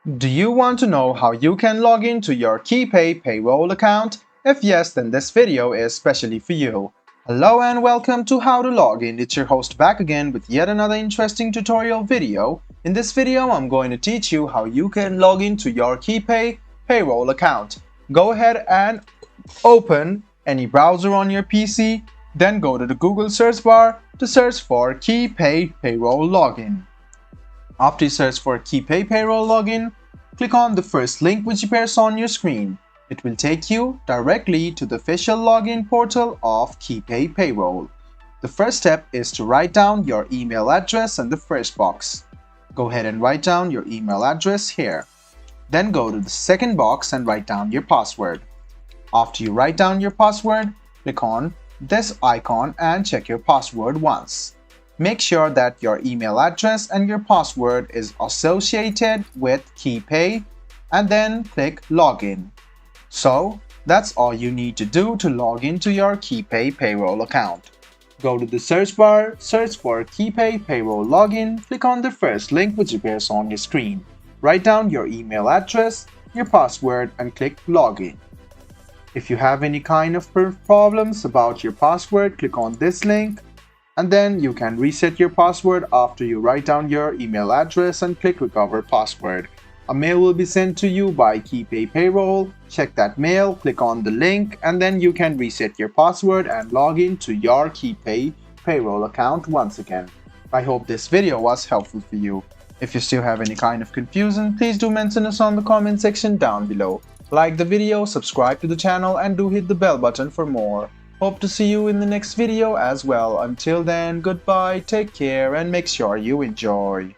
Do you want to know how you can log into your Keypay Payroll account? If yes, then this video is specially for you. Hello and welcome to How to Log In. It's your host back again with yet another interesting tutorial video. In this video, I'm going to teach you how you can log into your Keypay Payroll account. Go ahead and open any browser on your PC, then go to the Google search bar to search for Keypay Payroll Login. After you search for Keypay Payroll Login, click on the first link which appears on your screen. It will take you directly to the official login portal of Keypay Payroll. The first step is to write down your email address in the first box. Go ahead and write down your email address here. Then go to the second box and write down your password. After you write down your password, click on this icon and check your password once. Make sure that your email address and your password is associated with Keypay and then click Login. So that's all you need to do to log into your Keypay Payroll account. Go to the search bar, search for Keypay Payroll Login, click on the first link which appears on your screen. Write down your email address, your password and click Login. If you have any kind of problems about your password, click on this link. And then you can reset your password after you write down your email address and click Recover Password. A mail will be sent to you by Keypay Payroll. Check that mail, click on the link, and then you can reset your password and log in to your Keypay Payroll account once again. I hope this video was helpful for you. If you still have any kind of confusion, please do mention us on the comment section down below. Like the video, subscribe to the channel, and do hit the bell button for more. Hope to see you in the next video as well. Until then, goodbye, take care, and make sure you enjoy.